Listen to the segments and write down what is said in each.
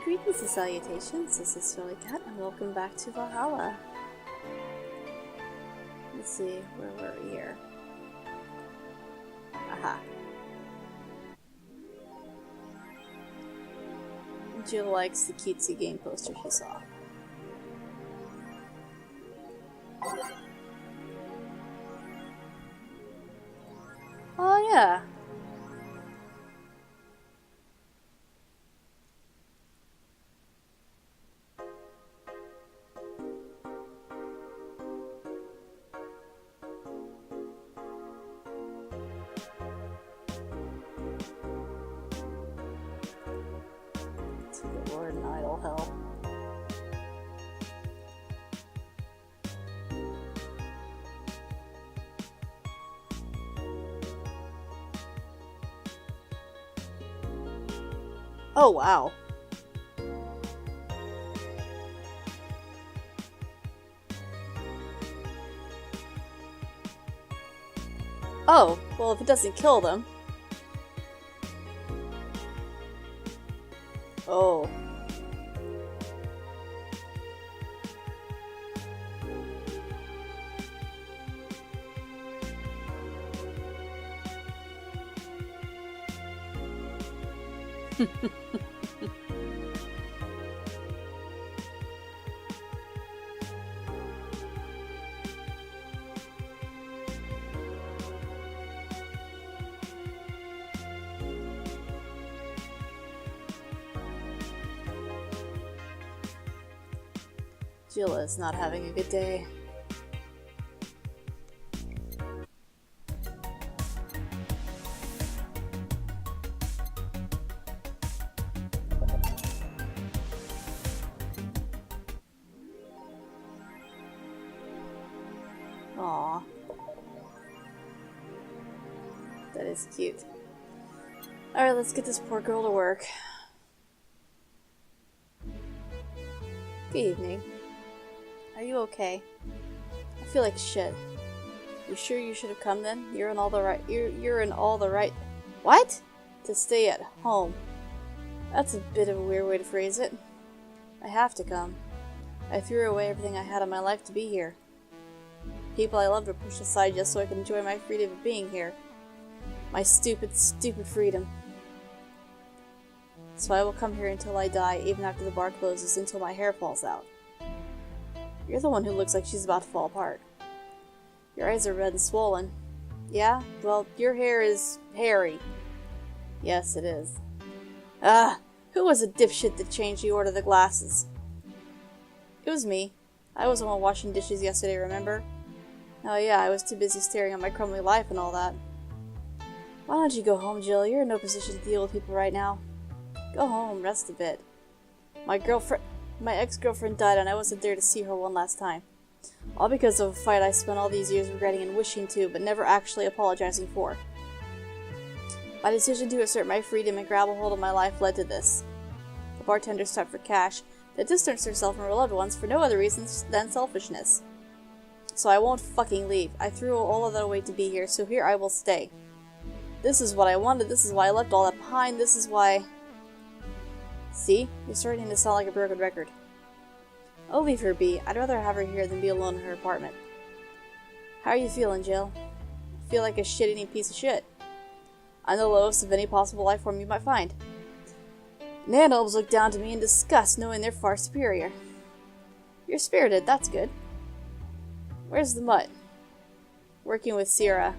Greetings and salutations, this is Philly Cat, and welcome back to Valhalla. Let's see, where were we here? Aha. Jill likes the cutesy game poster she saw. Oh yeah. The Lord and idle hell. Oh wow. Oh, well if it doesn't kill them. Oh. Jill is not having a good day. Aww. That is cute. Alright, let's get this poor girl to work. Good evening. Are you okay? I feel like shit. You sure you should have come then? You're in all the right What? To stay at home. That's a bit of a weird way to phrase it. I have to come. I threw away everything I had in my life to be here. People I loved were pushed aside just so I could enjoy my freedom of being here. My stupid, stupid freedom. So I will come here until I die, even after the bar closes, until my hair falls out. You're the one who looks like she's about to fall apart. Your eyes are red and swollen. Yeah? Well, your hair is hairy. Yes, it is. Who was the dipshit that changed the order of the glasses? It was me. I was the one washing dishes yesterday, remember? Oh yeah, I was too busy staring at my crumbly life and all that. Why don't you go home, Jill? You're in no position to deal with people right now. Go home, rest a bit. My ex-girlfriend died and I wasn't there to see her one last time. All because of a fight I spent all these years regretting and wishing to, but never actually apologizing for. My decision to assert my freedom and grab a hold of my life led to this. The bartender stopped for cash, that distanced herself from her loved ones for no other reasons than selfishness. So I won't fucking leave. I threw all of that away to be here, so here I will stay. This is what I wanted, this is why I left all that behind, this is why... See? You're starting to sound like a broken record. I'll leave her be. I'd rather have her here than be alone in her apartment. How are you feeling, Jill? I feel like a shit-eating piece of shit. I'm the lowest of any possible life form you might find. Nanobes look down to me in disgust, knowing they're far superior. You're spirited, that's good. Where's the mutt? Working with Sierra.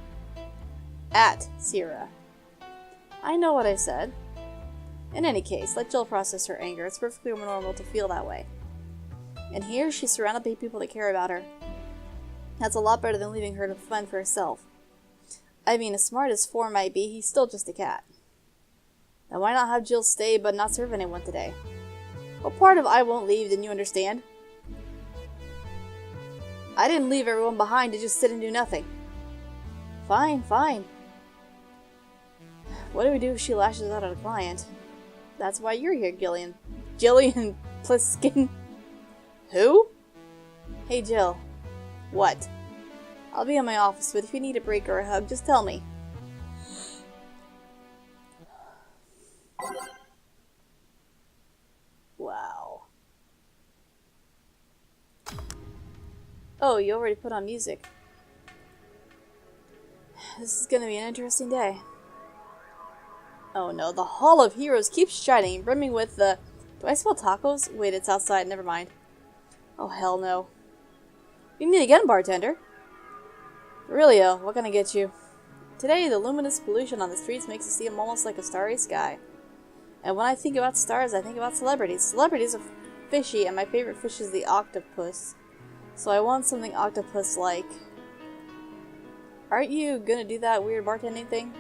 At Sierra. I know what I said. In any case, let Jill process her anger. It's perfectly normal to feel that way. And here, she's surrounded by people that care about her. That's a lot better than leaving her to fend for herself. I mean, as smart as 4 might be, he's still just a cat. Now why not have Jill stay but not serve anyone today? What part of I won't leave didn't you understand? I didn't leave everyone behind to just sit and do nothing. Fine, fine. What do we do if she lashes out at a client? That's why you're here, Gillian. Jillian Pliskin. Who? Hey, Jill. What? I'll be in my office, but if you need a break or a hug, just tell me. Oh, you already put on music. This is gonna be an interesting day. Oh no, the Hall of Heroes keeps shining, brimming with the... Do I smell tacos? Wait, it's outside, never mind. Oh hell no. You meet again, bartender. Aurelio, what can I get you? Today, the luminous pollution on the streets makes it seem almost like a starry sky. And when I think about stars, I think about celebrities. Celebrities are fishy, and my favorite fish is the octopus. So I want something octopus-like. Aren't you gonna do that weird bartending thing?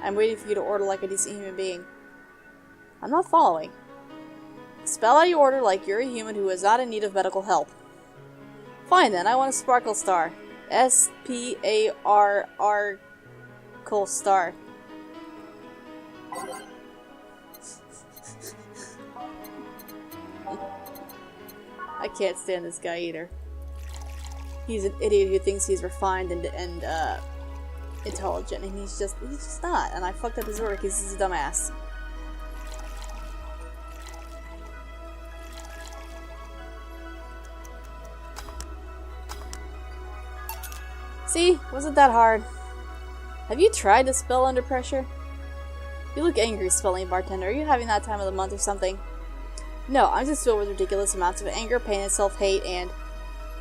I'm waiting for you to order like a decent human being. I'm not following. Spell out your order like you're a human who is not in need of medical help. Fine then, I want a sparkle star. S-P-A-R-R... star. I can't stand this guy either. He's an idiot who thinks he's refined and intelligent, and he's just not. And I fucked up his order because he's a dumbass. See? Wasn't that hard? Have you tried to spell under pressure? You look angry, spelling bartender. Are you having that time of the month or something? No, I'm just filled with ridiculous amounts of anger, pain, and self-hate, and...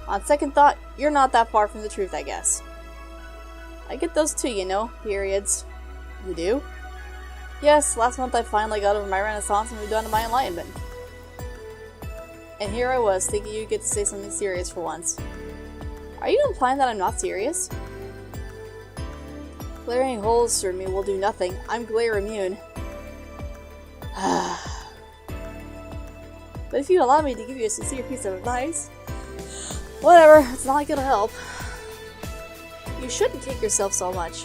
On second thought, you're not that far from the truth, I guess. I get those too, you know, periods. You do? Yes, last month I finally got over my renaissance and moved on to my enlightenment. And here I was, thinking you'd get to say something serious for once. Are you implying that I'm not serious? Glaring holes through me will do nothing. I'm glare immune. But if you allow me to give you a sincere piece of advice... Whatever, it's not like it'll help. You shouldn't kick yourself so much.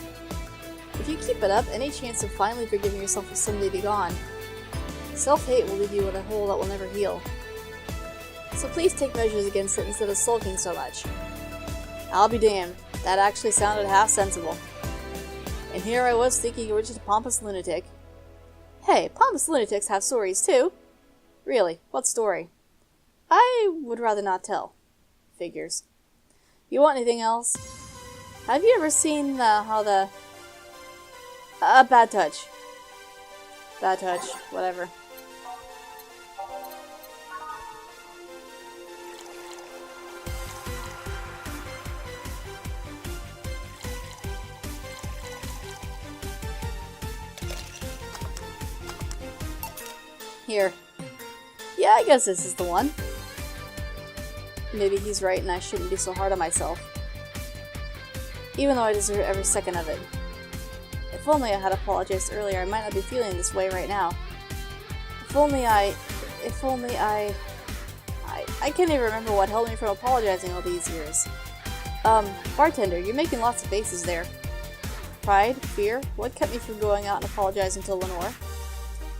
If you keep it up, any chance of finally forgiving yourself will someday be gone. Self-hate will leave you in a hole that will never heal. So please take measures against it instead of sulking so much. I'll be damned. That actually sounded half sensible. And here I was thinking you were just a pompous lunatic. Hey, pompous lunatics have stories too. Really, what story? I would rather not tell. Figures. You want anything else? Have you ever seen how the... Bad touch. Bad touch, whatever. Here. Yeah, I guess this is the one. Maybe he's right and I shouldn't be so hard on myself. Even though I deserve every second of it. If only I had apologized earlier, I might not be feeling this way right now. If only I can't even remember what held me from apologizing all these years. Bartender, you're making lots of faces there. Pride? Fear? What kept me from going out and apologizing to Lenore?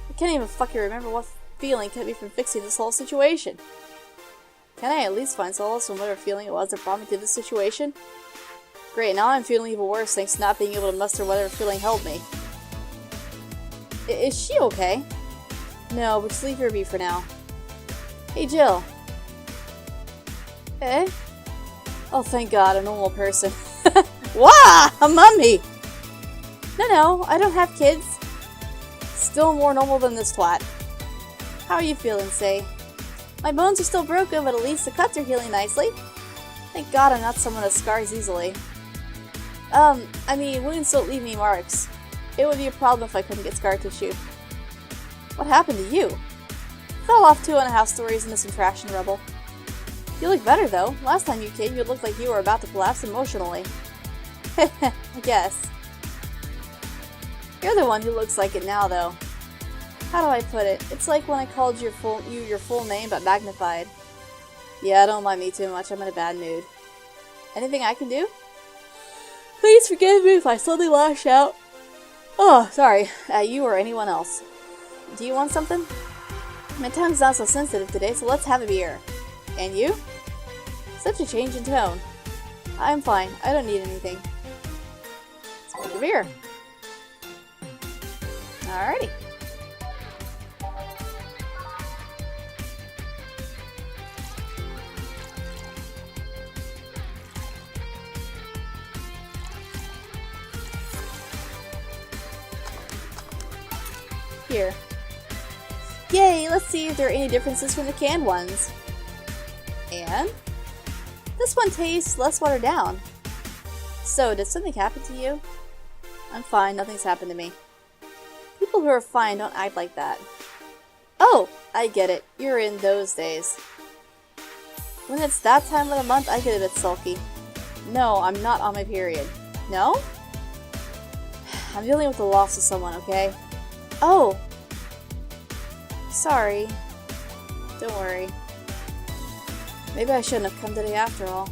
I can't even fucking remember what feeling kept me from fixing this whole situation. Can I at least find solace from whatever feeling it was that brought me to this situation? Great, now I'm feeling even worse thanks to not being able to muster whatever feeling held me. Is she okay? No, but just leave her be for now. Hey, Jill. Eh? Oh, thank God, a normal person. Wah! A mummy! No, I don't have kids. Still more normal than this twat. How are you feeling, Say? My bones are still broken, but at least the cuts are healing nicely. Thank God I'm not someone that scars easily. I mean, wounds don't leave me marks. It would be a problem if I couldn't get scar tissue. What happened to you? Fell off 2.5 stories in this infraction rubble. You look better, though. Last time you came, you looked like you were about to collapse emotionally. I guess. You're the one who looks like it now, though. How do I put it? It's like when I called your full name, but magnified. Yeah, don't mind me too much. I'm in a bad mood. Anything I can do? Please forgive me if I suddenly lash out. Oh, sorry. At you or anyone else. Do you want something? My tongue's not so sensitive today, so let's have a beer. And you? Such a change in tone. I'm fine. I don't need anything. Let's make a beer. Alrighty. Here. Yay, let's see if there are any differences from the canned ones. And? This one tastes less watered down. So, did something happen to you? I'm fine, nothing's happened to me. People who are fine don't act like that. Oh, I get it. You're in those days. When it's that time of the month, I get a bit sulky. No, I'm not on my period. No? I'm dealing with the loss of someone, okay? Oh! Sorry. Don't worry. Maybe I shouldn't have come today after all.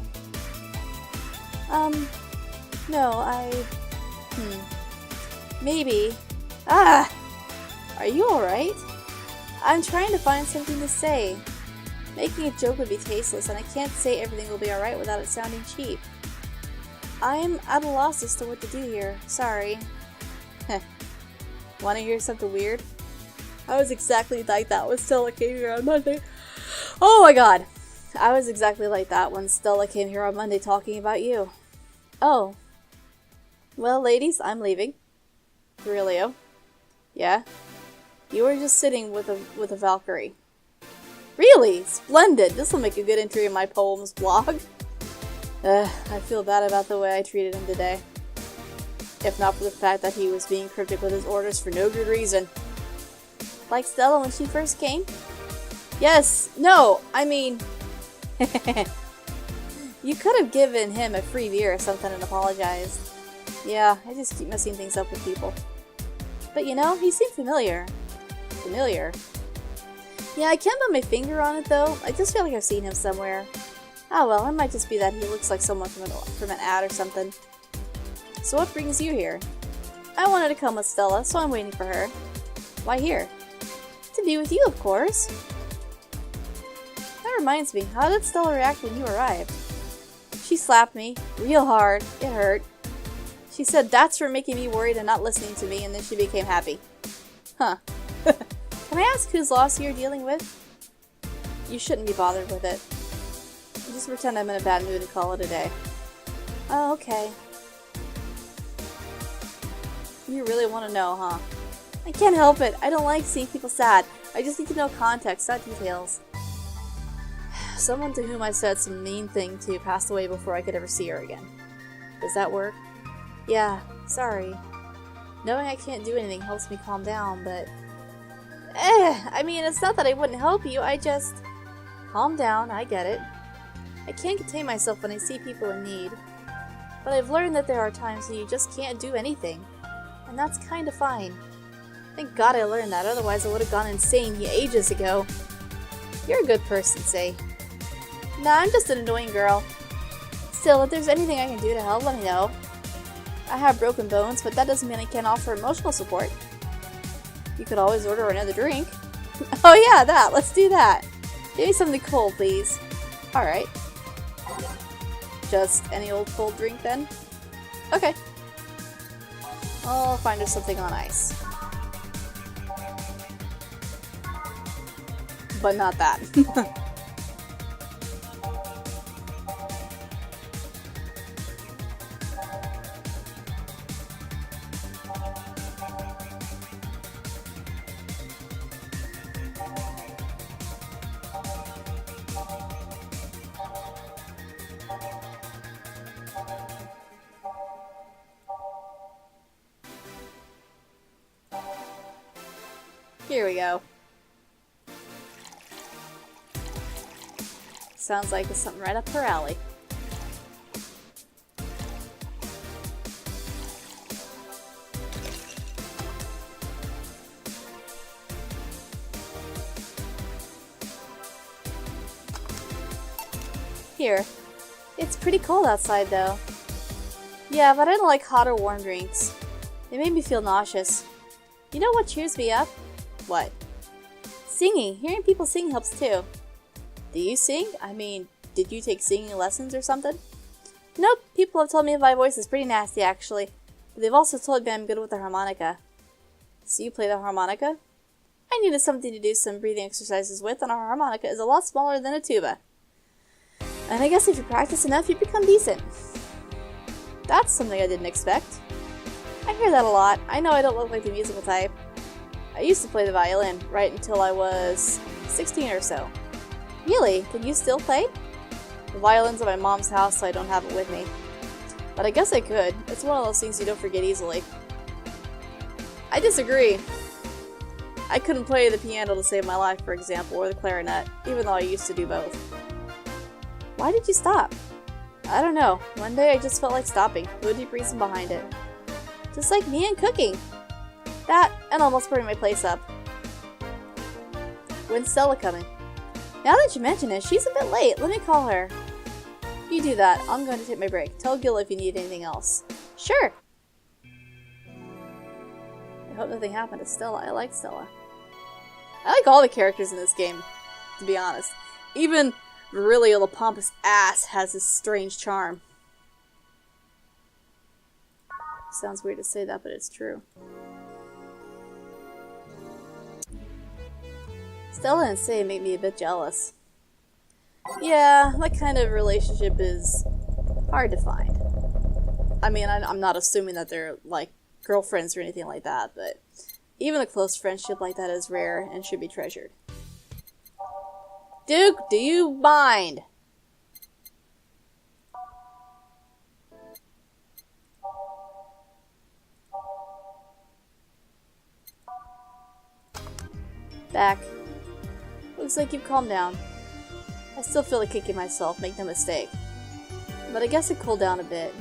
No, maybe. Ah! Are you alright? I'm trying to find something to say. Making a joke would be tasteless, and I can't say everything will be alright without it sounding cheap. I'm at a loss as to what to do here. Sorry. Heh. Wanna hear something weird? I was exactly like that when Stella came here on Monday. Oh my god! I was exactly like that when Stella came here on Monday talking about you. Oh. Well, ladies, I'm leaving. Virilio. Yeah? You were just sitting with a Valkyrie. Really? Splendid! This will make a good entry in my poems blog. I feel bad about the way I treated him today. If not for the fact that he was being cryptic with his orders for no good reason. Like Stella when she first came? Yes! No! I mean... You could have given him a free beer or something and apologized. Yeah, I just keep messing things up with people. But you know, he seemed familiar. Familiar? Yeah, I can't put my finger on it though. I just feel like I've seen him somewhere. Oh well, it might just be that he looks like someone from an ad or something. So what brings you here? I wanted to come with Stella, so I'm waiting for her. Why here? To be with you, of course. That reminds me, how did Stella react when you arrived? She slapped me, real hard. It hurt. She said that's for making me worried and not listening to me, and then she became happy. Huh. Can I ask whose loss you're dealing with? You shouldn't be bothered with it. Just pretend I'm in a bad mood and call it a day. Oh, okay. You really want to know, huh? I can't help it. I don't like seeing people sad. I just need to know context, not details. Someone to whom I said some mean thing to passed away before I could ever see her again. Does that work? Yeah, sorry. Knowing I can't do anything helps me calm down, but... I mean, it's not that I wouldn't help you, I just... Calm down, I get it. I can't contain myself when I see people in need. But I've learned that there are times when you just can't do anything. And that's kinda fine. Thank God I learned that, otherwise I would have gone insane ages ago. You're a good person, Say. Nah, I'm just an annoying girl. Still, if there's anything I can do to help, let me know. I have broken bones, but that doesn't mean I can't offer emotional support. You could always order another drink. Oh yeah, that! Let's do that! Give me something cold, please. Alright. Just any old cold drink, then? Okay. I'll find us something on ice. But not that. Here we go. Sounds like it's something right up her alley. Here. It's pretty cold outside though. Yeah, but I don't like hot or warm drinks. They make me feel nauseous. You know what cheers me up? What? Singing. Hearing people sing helps too. Do you sing? I mean, did you take singing lessons or something? Nope. People have told me my voice is pretty nasty actually. But they've also told me I'm good with the harmonica. So you play the harmonica? I needed something to do some breathing exercises with, and a harmonica is a lot smaller than a tuba. And I guess if you practice enough, you become decent. That's something I didn't expect. I hear that a lot. I know I don't look like the musical type. I used to play the violin right until I was 16 or so. Really? Can you still play? The violin's at my mom's house, so I don't have it with me. But I guess I could. It's one of those things you don't forget easily. I disagree. I couldn't play the piano to save my life, for example, or the clarinet, even though I used to do both. Why did you stop? I don't know. One day I just felt like stopping. No deep reason behind it. Just like me and cooking. That, and almost burning my place up. When's Stella coming? Now that you mention it, she's a bit late. Let me call her. You do that. I'm going to take my break. Tell Gil if you need anything else. Sure. I hope nothing happened to Stella. I like Stella. I like all the characters in this game, to be honest. Even really the pompous ass has this strange charm. Sounds weird to say that, but it's true. Stella and Say make me a bit jealous. Yeah, that kind of relationship is hard to find. I mean, I'm not assuming that they're, like, girlfriends or anything like that, but even a close friendship like that is rare and should be treasured. Duke, do you mind? Back. Looks like you've calmed down. I still feel like kicking myself, make no mistake. But I guess it cooled down a bit.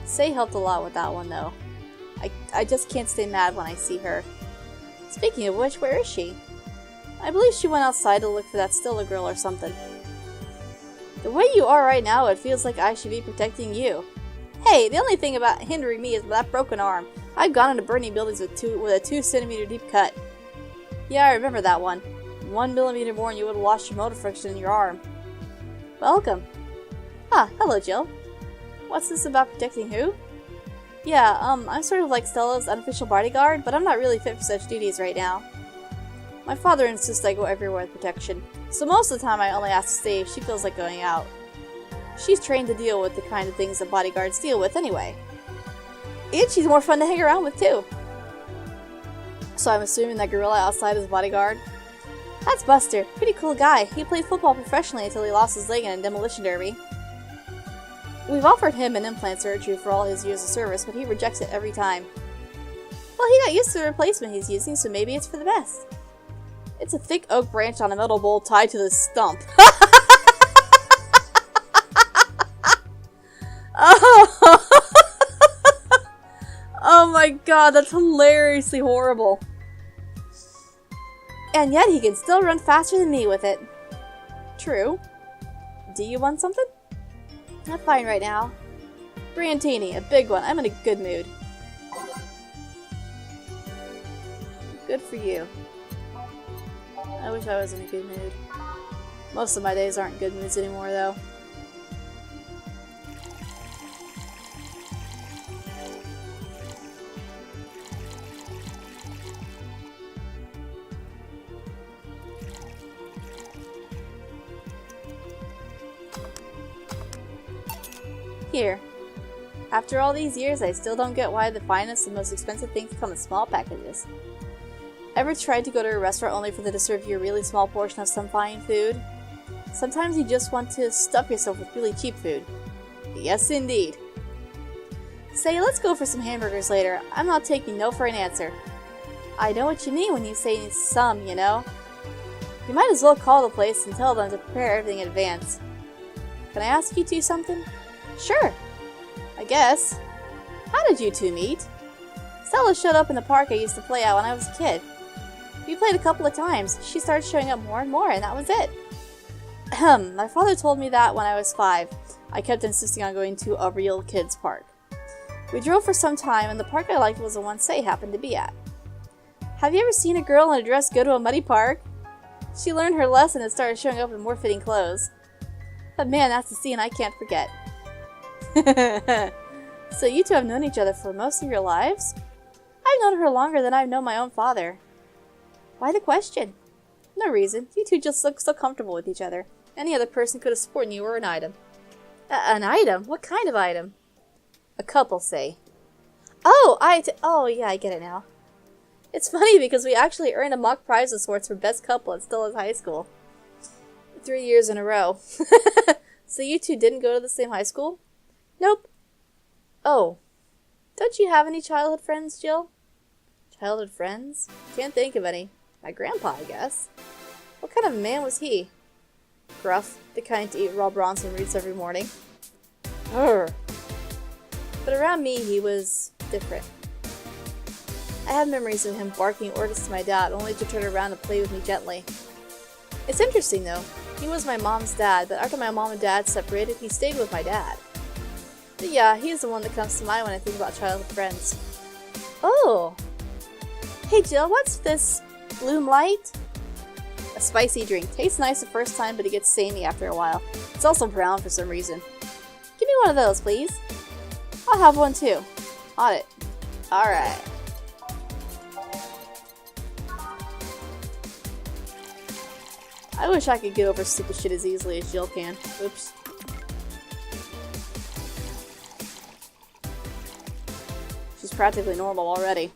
Say helped a lot with that one, though. I just can't stay mad when I see her. Speaking of which, where is she? I believe she went outside to look for that Stella girl or something. The way you are right now, it feels like I should be protecting you. Hey, the only thing about hindering me is that broken arm. I've gone into burning buildings with a 2 centimeter deep cut. Yeah, I remember that one. 1 millimeter more and you would have lost your motor friction in your arm. Welcome. Ah, hello, Jill. What's this about protecting who? Yeah, I'm sort of like Stella's unofficial bodyguard, but I'm not really fit for such duties right now. My father insists I go everywhere with protection, so most of the time I only ask to stay if she feels like going out. She's trained to deal with the kind of things that bodyguards deal with anyway. And she's more fun to hang around with too. So I'm assuming that gorilla outside is a bodyguard? That's Buster. Pretty cool guy. He played football professionally until he lost his leg in a demolition derby. We've offered him an implant surgery for all his years of service, but he rejects it every time. Well, he got used to the replacement he's using, so maybe it's for the best. It's a thick oak branch on a metal bowl tied to the stump. Oh. Oh my god, that's hilariously horrible. And yet he can still run faster than me with it. True. Do you want something? I'm fine right now. Briantini, a big one. I'm in a good mood. Good for you. I wish I was in a good mood. Most of my days aren't good moods anymore, though. Here. After all these years, I still don't get why the finest and most expensive things come in small packages. Ever tried to go to a restaurant only for them to serve you a really small portion of some fine food? Sometimes you just want to stuff yourself with really cheap food. Yes, indeed. Say, let's go for some hamburgers later. I'm not taking no for an answer. I know what you mean when you say some, you know. You might as well call the place and tell them to prepare everything in advance. Can I ask you two something? Sure. I guess. How did you two meet? Stella showed up in the park I used to play at when I was a kid. We played a couple of times. She started showing up more and more, and that was it. My father told me that when I was 5. I kept insisting on going to a real kids park. We drove for some time, and the park I liked was the one Say happened to be at. Have you ever seen a girl in a dress go to a muddy park? She learned her lesson and started showing up in more fitting clothes. But man, that's a scene I can't forget. So you two have known each other for most of your lives? I've known her longer than I've known my own father. Why the question? No reason. You two just look so comfortable with each other. Any other person could have sworn you were an item. An item? What kind of item? A couple, say. Oh, oh yeah, I get it now. It's funny because we actually earned a mock prize of sorts for best couple at Stella's high school. 3 years in a row. So you two didn't go to the same high school? Nope. Oh. Don't you have any childhood friends, Jill? Childhood friends? Can't think of any. My grandpa, I guess. What kind of man was he? Gruff, the kind to eat raw Bronson roots every morning. Urgh. But around me, he was different. I have memories of him barking orders to my dad, only to turn around and play with me gently. It's interesting, though. He was my mom's dad, but after my mom and dad separated, he stayed with my dad. But yeah, he's the one that comes to mind when I think about childhood friends. Oh! Hey Jill, what's this? Bloom Light? A spicy drink. Tastes nice the first time, but it gets samey after a while. It's also brown for some reason. Give me one of those, please. I'll have one too. On it. Alright. I wish I could get over stupid shit as easily as Jill can. Oops. She's practically normal already.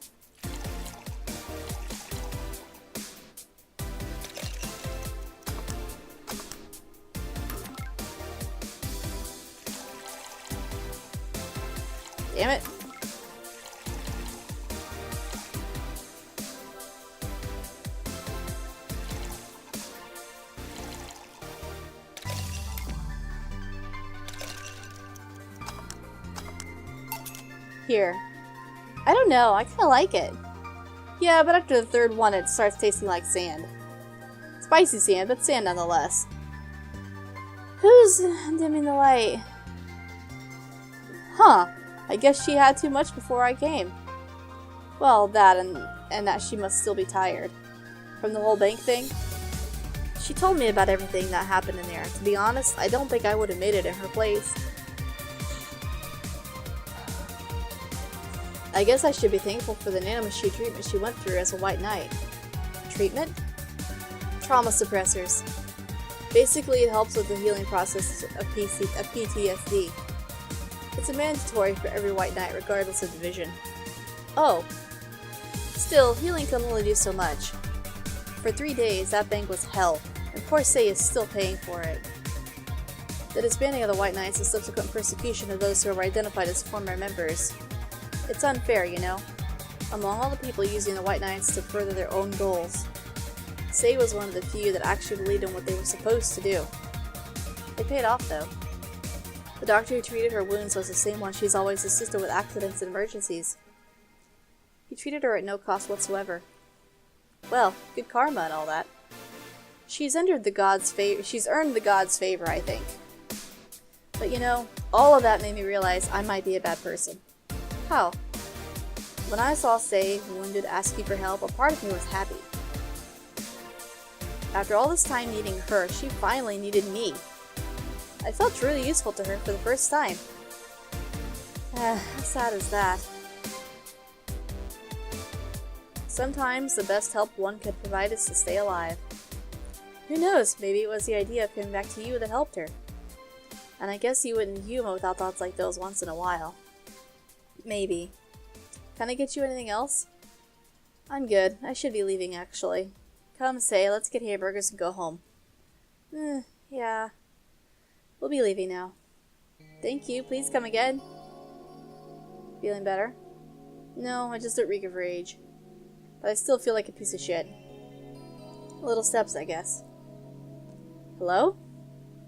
Damn it. Here. I don't know, I kinda like it. Yeah, but after the third one it starts tasting like sand. Spicy sand, but sand nonetheless. Who's dimming the light? Huh. I guess she had too much before I came. Well, that and that she must still be tired. From the whole bank thing? She told me about everything that happened in there. To be honest, I don't think I would have made it in her place. I guess I should be thankful for the nanomachine treatment she went through as a White Knight. Treatment? Trauma suppressors. Basically, it helps with the healing process of PTSD. It's a mandatory for every White Knight, regardless of division. Oh. Still, healing can only do so much. For 3 days, that bank was hell, and poor Say is still paying for it. The disbanding of the White Knights and subsequent persecution of those who are identified as former members. It's unfair, you know. Among all the people using the White Knights to further their own goals, Say was one of the few that actually believed in what they were supposed to do. It paid off, though. The doctor who treated her wounds was the same one she's always assisted with accidents and emergencies. He treated her at no cost whatsoever. Well, good karma and all that. She's earned the god's favor, I think. But you know, all of that made me realize I might be a bad person. How? When I saw Say, wounded, asking for help, a part of me was happy. After all this time needing her, she finally needed me. I felt really useful to her for the first time. How sad is that? Sometimes the best help one can provide is to stay alive. Who knows, maybe it was the idea of coming back to you that helped her. And I guess you wouldn't human without thoughts like those once in a while. Maybe. Can I get you anything else? I'm good. I should be leaving, actually. Come, Say, let's get hamburgers and go home. Yeah. We'll be leaving now. Thank you. Please come again. Feeling better? No, I just don't reek of rage. But I still feel like a piece of shit. Little steps, I guess. Hello?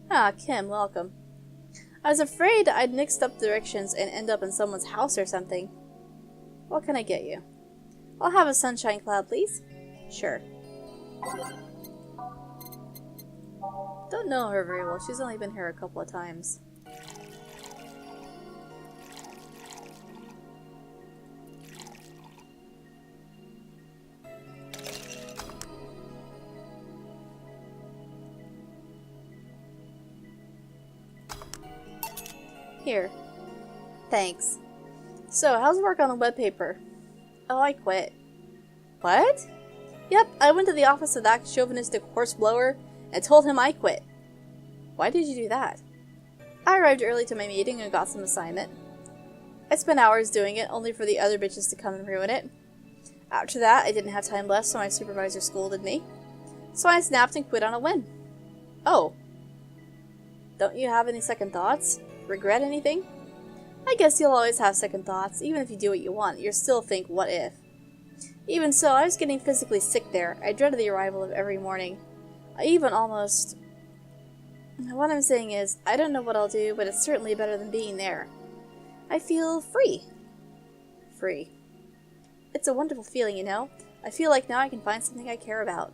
Ah, Kim, welcome. I was afraid I'd mixed up directions and end up in someone's house or something. What can I get you? I'll have a sunshine cloud, please. Sure. Don't know her very well. She's only been here a couple of times. Here. Thanks. So, how's work on the webpaper? Oh, I quit. What? Yep, I went to the office of that chauvinistic horseblower and told him I quit. Why did you do that? I arrived early to my meeting and got some assignment. I spent hours doing it, only for the other bitches to come and ruin it. After that, I didn't have time left, so my supervisor scolded me. So I snapped and quit on a whim. Oh. Don't you have any second thoughts? Regret anything? I guess you'll always have second thoughts. Even if you do what you want, you'll still think, what if? Even so, I was getting physically sick there. I dreaded the arrival of every morning. I even almost... What I'm saying is, I don't know what I'll do, but it's certainly better than being there. I feel free. Free. It's a wonderful feeling, you know? I feel like now I can find something I care about.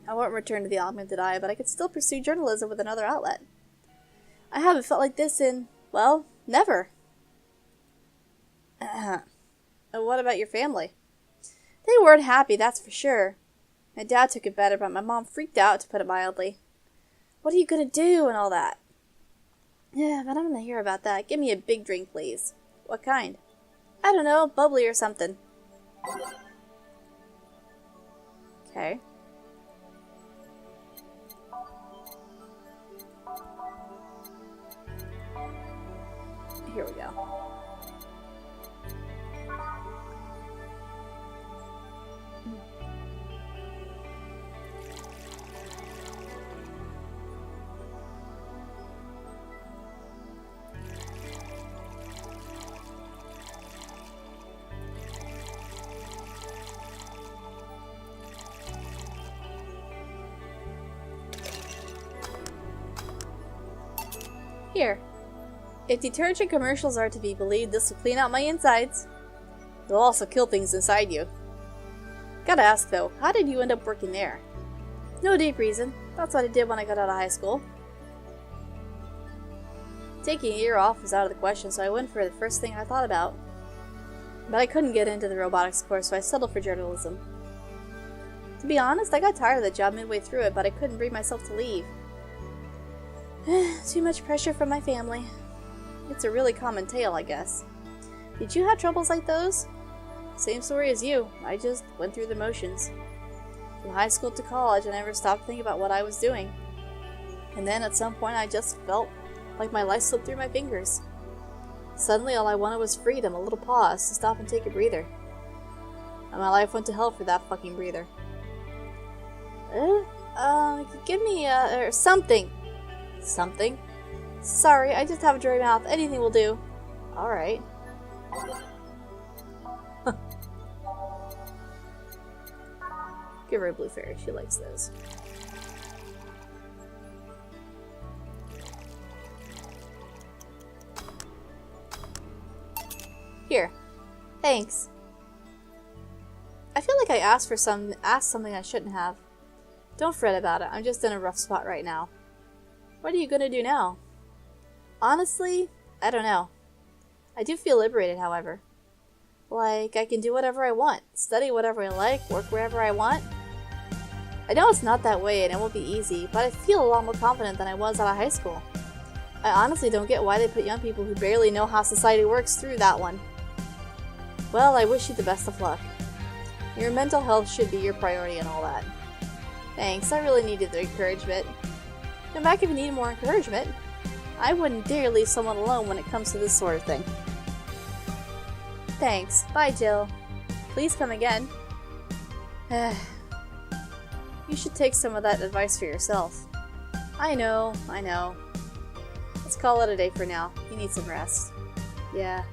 I won't return to the augmented eye, but I could still pursue journalism with another outlet. I haven't felt like this in, well, never. What about your family? They weren't happy, that's for sure. My dad took it better, but my mom freaked out, to put it mildly. What are you gonna do and all that? Yeah, but I don't want to hear about that. Give me a big drink, please. What kind? I don't know, bubbly or something. Okay. Here we go. Here. If detergent commercials are to be believed, this will clean out my insides. It'll also kill things inside you. Gotta ask though, how did you end up working there? No deep reason. That's what I did when I got out of high school. Taking a year off was out of the question, so I went for the first thing I thought about. But I couldn't get into the robotics course, so I settled for journalism. To be honest, I got tired of the job midway through it, but I couldn't bring myself to leave. Too much pressure from my family. It's a really common tale, I guess. Did you have troubles like those? Same story as you. I just went through the motions. From high school to college, I never stopped thinking about what I was doing. And then at some point, I just felt like my life slipped through my fingers. Suddenly, all I wanted was freedom, a little pause to stop and take a breather. And my life went to hell for that fucking breather. Give me, or something. Something? Sorry, I just have a dry mouth. Anything will do. Alright. Give her a blue fairy. She likes those. Here. Thanks. I feel like I asked something I shouldn't have. Don't fret about it. I'm just in a rough spot right now. What are you gonna do now? Honestly, I don't know. I do feel liberated, however. Like, I can do whatever I want, study whatever I like, work wherever I want. I know it's not that way and it won't be easy, but I feel a lot more confident than I was out of high school. I honestly don't get why they put young people who barely know how society works through that one. Well, I wish you the best of luck. Your mental health should be your priority and all that. Thanks, I really needed the encouragement. Come back if you need more encouragement. I wouldn't dare leave someone alone when it comes to this sort of thing. Thanks. Bye, Jill. Please come again. You should take some of that advice for yourself. I know. Let's call it a day for now. You need some rest. Yeah.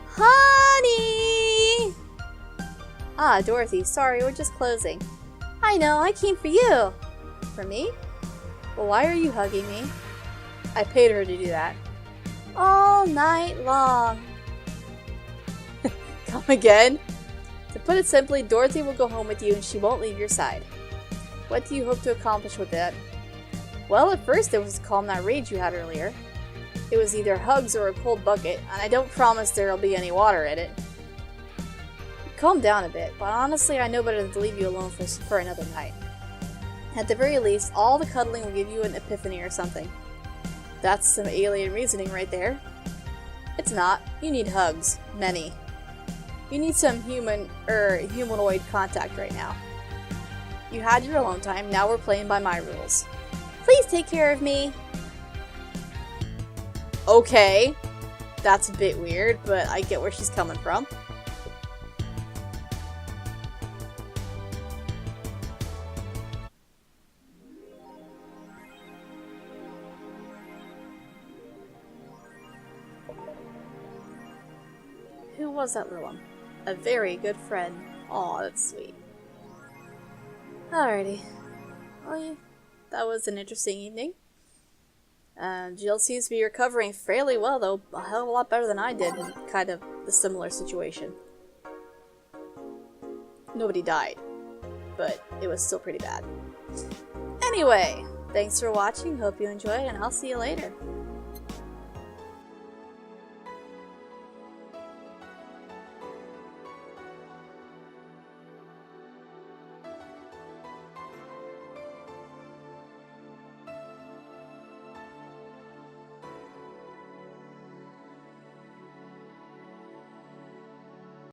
Honey! Ah, Dorothy, sorry, we're just closing. I know, I came for you. For me? Well, why are you hugging me? I paid her to do that. All night long. Come again? To put it simply, Dorothy will go home with you and she won't leave your side. What do you hope to accomplish with that? Well, at first it was to calm that rage you had earlier. It was either hugs or a cold bucket, and I don't promise there'll be any water in it. Calm down a bit, but honestly I know better than to leave you alone for another night. At the very least, all the cuddling will give you an epiphany or something. That's some alien reasoning right there. It's not. You need hugs. Many. You need some humanoid contact right now. You had your alone time, now we're playing by my rules. Please take care of me. Okay. That's a bit weird, but I get where she's coming from. was that little one? A very good friend. Aw, that's sweet. Alrighty. Well, yeah, that was an interesting evening. Jill seems to be recovering fairly well, though. A hell of a lot better than I did in kind of a similar situation. Nobody died, but it was still pretty bad. Anyway, thanks for watching. Hope you enjoyed, and I'll see you later.